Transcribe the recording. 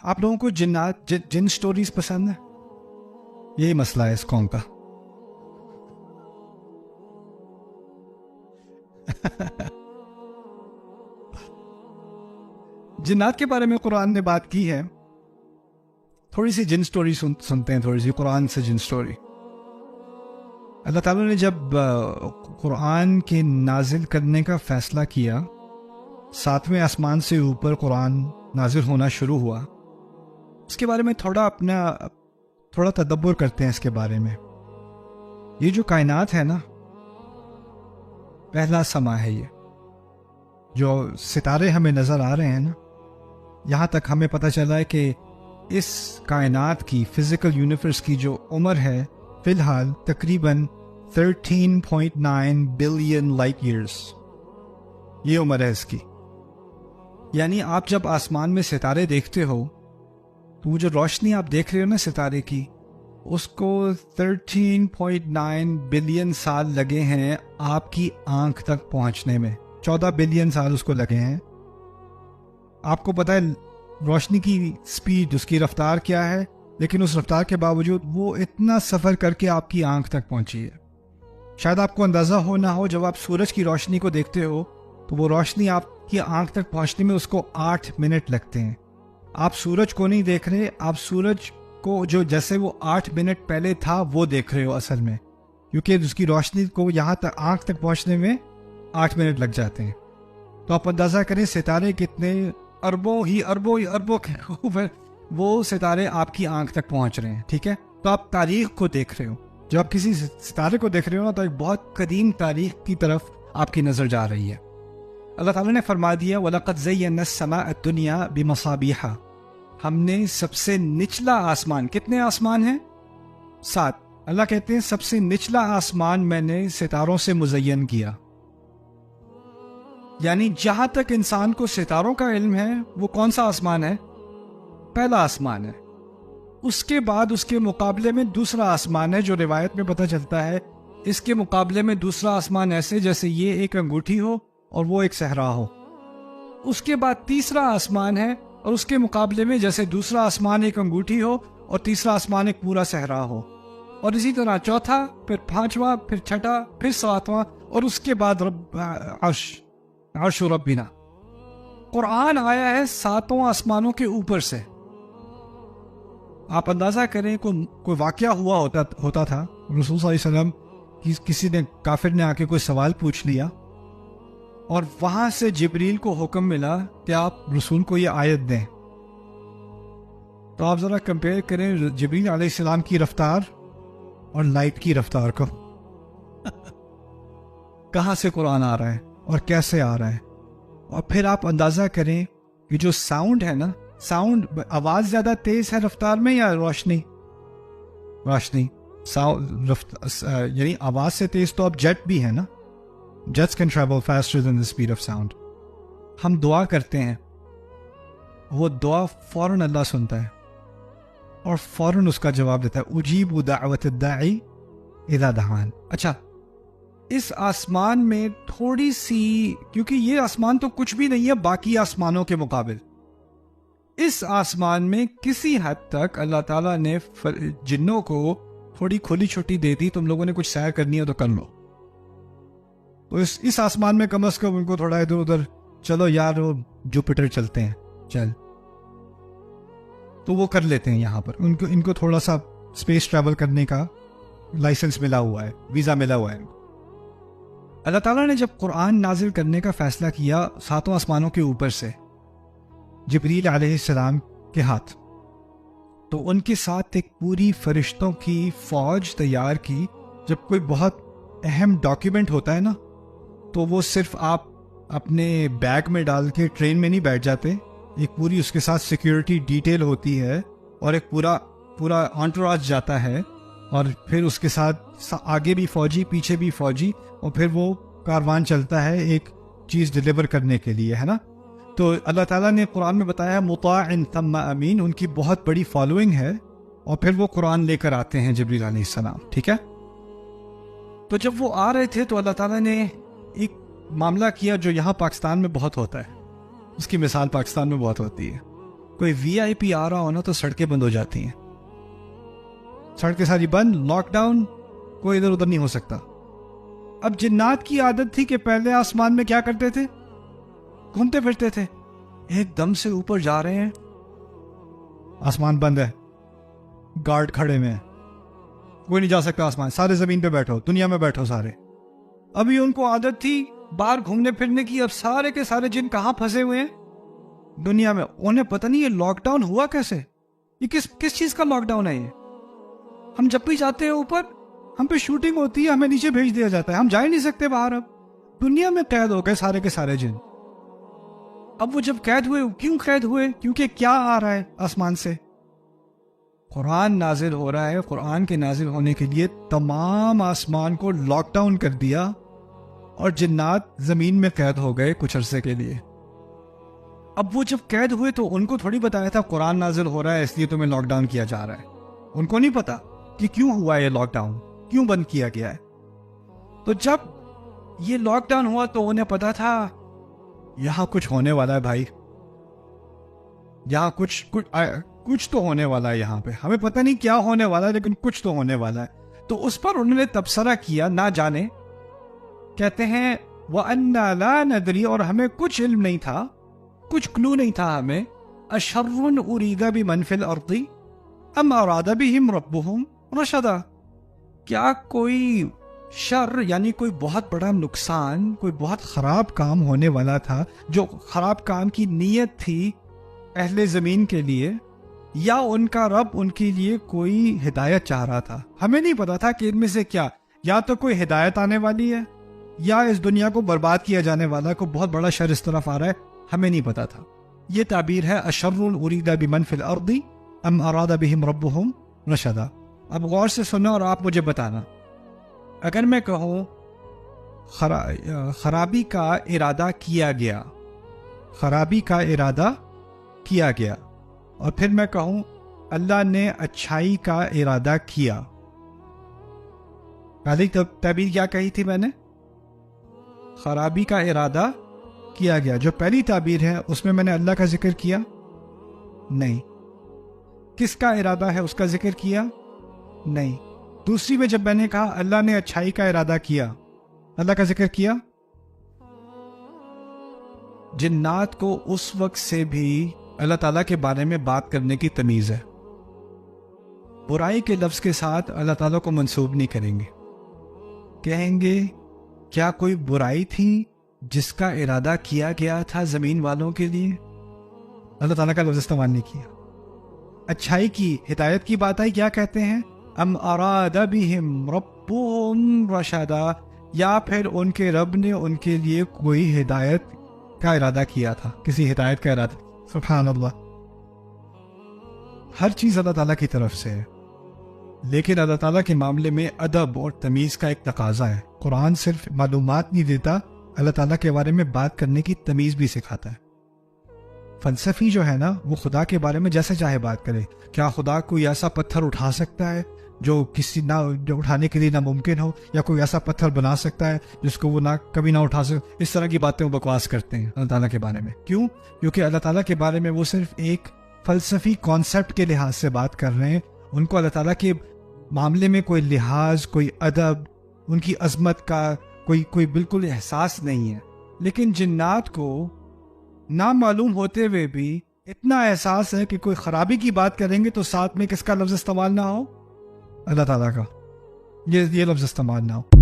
آپ لوگوں کو جنات جن سٹوریز پسند ہیں؟ یہی مسئلہ ہے اس قوم کا. جنات کے بارے میں قرآن نے بات کی ہے. تھوڑی سی جن سٹوری سنتے ہیں، تھوڑی سی قرآن سے جن سٹوری. اللہ تعالیٰ نے جب قرآن کے نازل کرنے کا فیصلہ کیا، 7ویں آسمان سے اوپر قرآن نازل ہونا شروع ہوا. اس کے بارے میں تھوڑا تدبر کرتے ہیں اس کے بارے میں. یہ جو کائنات ہے نا، پہلا سما ہے. یہ جو ستارے ہمیں نظر آ رہے ہیں نا، یہاں تک ہمیں پتہ چلا ہے کہ اس کائنات کی فزیکل یونیورس کی جو عمر ہے فی الحال تقریباً 13.9 بلین لائٹ ایئرس. یہ عمر ہے اس کی. یعنی آپ جب آسمان میں ستارے دیکھتے ہو تو وہ جو روشنی آپ دیکھ رہے ہو نا ستارے کی، اس کو 13.9 بلین سال لگے ہیں آپ کی آنکھ تک پہنچنے میں. 14 بلین سال اس کو لگے ہیں. آپ کو پتہ ہے روشنی کی سپیڈ، اس کی رفتار کیا ہے، لیکن اس رفتار کے باوجود وہ اتنا سفر کر کے آپ کی آنکھ تک پہنچی ہے. شاید آپ کو اندازہ ہو نہ ہو، جب آپ سورج کی روشنی کو دیکھتے ہو تو وہ روشنی آپ کی آنکھ تک پہنچنے میں اس کو 8 منٹ لگتے ہیں. آپ سورج کو نہیں دیکھ رہے، آپ سورج کو جو جیسے وہ 8 منٹ پہلے تھا وہ دیکھ رہے ہو اصل میں، کیونکہ اس کی روشنی کو یہاں تک آنکھ تک پہنچنے میں 8 منٹ لگ جاتے ہیں. تو آپ اندازہ کریں ستارے کتنے اربوں کے اوپر وہ ستارے آپ کی آنکھ تک پہنچ رہے ہیں. ٹھیک ہے، تو آپ تاریخ کو دیکھ رہے ہو. جب آپ کسی ستارے کو دیکھ رہے ہو نا، تو ایک بہت قدیم تاریخ کی طرف آپ کی نظر جا رہی ہے. اللہ تعالیٰ نے فرما دیا وَلَقَدْ زَيَّنَّا السَّمَاءَ الدُّنْيَا بِمَصَابِيحَ. ہم نے سب سے نچلا آسمان، کتنے آسمان ہیں؟ 7. اللہ کہتے ہیں سب سے نچلا آسمان میں نے ستاروں سے مزین کیا. یعنی جہاں تک انسان کو ستاروں کا علم ہے وہ کون سا آسمان ہے؟ پہلا آسمان ہے. اس کے بعد اس کے مقابلے میں دوسرا آسمان ہے، جو روایت میں پتہ چلتا ہے اس کے مقابلے میں دوسرا آسمان ایسے جیسے یہ ایک انگوٹھی ہو اور وہ ایک صحرا ہو. اس کے بعد تیسرا آسمان ہے، اور اس کے مقابلے میں جیسے دوسرا آسمان ایک انگوٹھی ہو اور تیسرا آسمان ایک پورا صحرا ہو. اور اسی طرح چوتھا، پھر 5واں، پھر 6واں، پھر 7واں، اور اس کے بعد عرش ربنا. قرآن آیا ہے 7 آسمانوں کے اوپر سے. آپ اندازہ کریں کوئی واقعہ ہوا ہوتا تھا، رسول صلی اللہ علیہ وسلم کسی نے کافر نے آ کے کوئی سوال پوچھ لیا، اور وہاں سے جبریل کو حکم ملا کہ آپ رسول کو یہ آیت دیں. تو آپ ذرا کمپیئر کریں جبریل علیہ السلام کی رفتار اور لائٹ کی رفتار کو. کہاں سے قرآن آ رہا ہے اور کیسے آ رہا ہے. اور پھر آپ اندازہ کریں کہ جو ساؤنڈ ہے نا، ساؤنڈ، آواز زیادہ تیز ہے رفتار میں یا روشنی؟ یعنی آواز سے تیز تو اب جیٹ بھی ہے نا. Jets can travel faster than the speed of sound. ہم دعا کرتے ہیں، وہ دعا فوراً اللہ سنتا ہے اور فوراً اس کا جواب دیتا ہے. اجیب دعوت الداعی اذا دعان. اچھا، اس آسمان میں تھوڑی سی، کیونکہ یہ آسمان تو کچھ بھی نہیں ہے باقی آسمانوں کے مقابل، اس آسمان میں کسی حد تک اللہ تعالیٰ نے جنوں کو تھوڑی کھلی چھٹی دے دی. تم لوگوں نے کچھ سیر کرنی ہے تو کر لو. تو اس آسمان میں کم از کم ان کو تھوڑا ادھر ادھر، چلو یار وہ جوپیٹر چلتے ہیں، چل، تو وہ کر لیتے ہیں. یہاں پر ان کو تھوڑا سا اسپیس ٹریول کرنے کا لائسنس ملا ہوا ہے، ویزا ملا ہوا ہے. اللہ تعالیٰ نے جب قرآن نازل کرنے کا فیصلہ کیا 7 آسمانوں کے اوپر سے جبریل علیہ السلام کے ہاتھ، تو ان کے ساتھ ایک پوری فرشتوں کی فوج تیار کی. جب کوئی بہت اہم ڈاکیومنٹ ہوتا ہے نا، تو وہ صرف آپ اپنے بیگ میں ڈال کے ٹرین میں نہیں بیٹھ جاتے. ایک پوری اس کے ساتھ سیکیورٹی ڈیٹیل ہوتی ہے، اور ایک پورا انٹوراج جاتا ہے، اور پھر اس کے ساتھ آگے بھی فوجی، پیچھے بھی فوجی، اور پھر وہ کاروان چلتا ہے ایک چیز ڈیلیور کرنے کے لیے، ہے نا. تو اللہ تعالیٰ نے قرآن میں بتایا مطاع ثم امین، ان کی بہت بڑی فالوئنگ ہے، اور پھر وہ قرآن لے کر آتے ہیں جبریل علیہ السلام. ٹھیک ہے، تو جب وہ آ رہے تھے تو اللہ تعالیٰ نے ایک معاملہ کیا جو یہاں پاکستان میں بہت ہوتا ہے. اس کی مثال پاکستان میں بہت ہوتی ہے. کوئی وی آئی پی آ رہا ہو نا تو سڑکیں بند ہو جاتی ہیں، سڑکیں ساری بند، لاک ڈاؤن، کوئی ادھر ادھر نہیں ہو سکتا۔ اب جنات کی عادت تھی کہ پہلے آسمان میں کیا کرتے تھے؟ گھومتے پھرتے تھے۔ ایک دم سے اوپر جا رہے ہیں، آسمان بند ہے، گارڈ کھڑے ہوئے ہیں، کوئی نہیں جا سکتا آسمان، سارے زمین پہ بیٹھو، دنیا میں بیٹھو سارے۔ ابھی ان کو عادت تھی باہر گھومنے پھرنے کی، اب سارے کے سارے جن کہاں پھنسے ہوئے ہیں؟ دنیا میں۔ انہیں پتہ نہیں یہ لاک ڈاؤن ہوا کیسے، یہ کس چیز کا لاک ڈاؤن ہے یہ؟ ہم جب بھی جاتے ہیں اوپر، ہم پہ شوٹنگ ہوتی ہے، ہمیں نیچے بھیج دیا جاتا ہے، ہم جا ہی نہیں سکتے باہر۔ اب دنیا میں قید ہو گئے سارے کے سارے جن۔ اب وہ جب قید ہوئے، کیوں قید ہوئے؟ کیونکہ کیا آ رہا ہے آسمان سے؟ قرآن نازل ہو رہا ہے۔ قرآن کے نازل ہونے کے لیے تمام آسمان کو لاک ڈاؤن کر دیا، اور جنات زمین میں قید ہو گئے کچھ عرصے کے لیے۔ اب وہ جب قید ہوئے تو ان کو تھوڑی بتایا تھا قرآن نازل ہو رہا ہے اس لیے تمہیں لاک ڈاؤن کیا جا رہا ہے۔ ان کو نہیں پتا کہ کیوں ہوا ہے یہ لاک ڈاؤن، کیوں بند کیا گیا ہے۔ تو جب یہ لاک ڈاؤن ہوا تو انہیں پتا تھا یہاں کچھ ہونے والا ہے بھائی، یہاں کچھ تو ہونے والا ہے یہاں پہ، ہمیں پتہ نہیں کیا ہونے والا ہے لیکن کچھ تو ہونے والا ہے۔ تو اس پر انہوں نے تبصرہ کیا، نہ جانے، کہتے ہیں وَأَنَّا لَا نَدْرِي، اور ہمیں کچھ علم نہیں تھا، کچھ کلو نہیں تھا ہمیں، أَشَرٌ أُرِيدَ بِمَنْ فِي الْأَرْضِ أَمْ أَرَادَ بِهِمْ رَبُّهُمْ رَشَدًا، کیا کوئی شر یعنی کوئی بہت بڑا نقصان، کوئی بہت خراب کام ہونے والا تھا، جو خراب کام کی نیت تھی اہل زمین کے لیے، یا ان کا رب ان کے لیے کوئی ہدایت چاہ رہا تھا؟ ہمیں نہیں پتا تھا کہ ان میں سے کیا، یا تو کوئی ہدایت آنے والی ہے، یا اس دنیا کو برباد کیا جانے والا کوئی بہت بڑا شر اس طرف آ رہا ہے، ہمیں نہیں پتا تھا۔ یہ تعبیر ہے أَشَرٌ أُرِيدَ بِمَنْ فِي الْأَرْضِ أَمْ أَرَادَ بِهِمْ رَبُّهُمْ رَشَدًا۔ اب غور سے سننا اور آپ مجھے بتانا، اگر میں کہوں خرابی کا ارادہ کیا گیا، خرابی کا ارادہ کیا گیا، اور پھر میں کہوں اللہ نے اچھائی کا ارادہ کیا، پہلی تعبیر کیا کہی تھی میں نے؟ خرابی کا ارادہ کیا گیا۔ جو پہلی تعبیر ہے اس میں نے اللہ کا ذکر کیا نہیں، کس کا ارادہ ہے اس کا ذکر کیا نہیں۔ دوسری میں جب میں نے کہا اللہ نے اچھائی کا ارادہ کیا، اللہ کا ذکر کیا۔ جنات کو اس وقت سے بھی اللہ تعالیٰ کے بارے میں بات کرنے کی تمیز ہے، برائی کے لفظ کے ساتھ اللہ تعالیٰ کو منسوب نہیں کریں گے، کہیں گے کیا کوئی برائی تھی جس کا ارادہ کیا گیا تھا زمین والوں کے لیے؟ اللہ تعالیٰ کا لفظ استعمال نہیں کیا۔ اچھائی کی، ہدایت کی بات آئی، کیا کہتے ہیں؟ ام اراد بہم ربهم رشدا، یا پھر ان کے رب نے ان کے لیے کوئی ہدایت کا ارادہ کیا تھا، کسی ہدایت کا ارادہ۔ سبحان اللہ، ہر چیز اللہ تعالیٰ کی طرف سے ہے، لیکن اللہ تعالیٰ کے معاملے میں ادب اور تمیز کا ایک تقاضا ہے۔ قرآن صرف معلومات نہیں دیتا، اللہ تعالیٰ کے بارے میں بات کرنے کی تمیز بھی سکھاتا ہے۔ فلسفی جو ہے نا، وہ خدا کے بارے میں جیسے چاہے بات کرے، کیا خدا کوئی ایسا پتھر اٹھا سکتا ہے جو جو اٹھانے کے لیے ناممکن ہو، یا کوئی ایسا پتھر بنا سکتا ہے جس کو وہ کبھی نہ اٹھا سکے؟ اس طرح کی باتیں وہ بکواس کرتے ہیں اللہ تعالیٰ کے بارے میں۔ کیوں؟ کیونکہ اللہ تعالیٰ کے بارے میں وہ صرف ایک فلسفی کانسیپٹ کے لحاظ سے بات کر رہے ہیں، ان کو اللہ تعالیٰ کے معاملے میں کوئی لحاظ، کوئی ادب، ان کی عظمت کا کوئی بالکل احساس نہیں ہے۔ لیکن جنات کو نامعلوم ہوتے ہوئے بھی اتنا احساس ہے کہ کوئی خرابی کی بات کریں گے تو ساتھ میں کس کا لفظ استعمال نہ ہو؟ اللہ تعالیٰ کا، یہ لفظ استعمال نہ ہو۔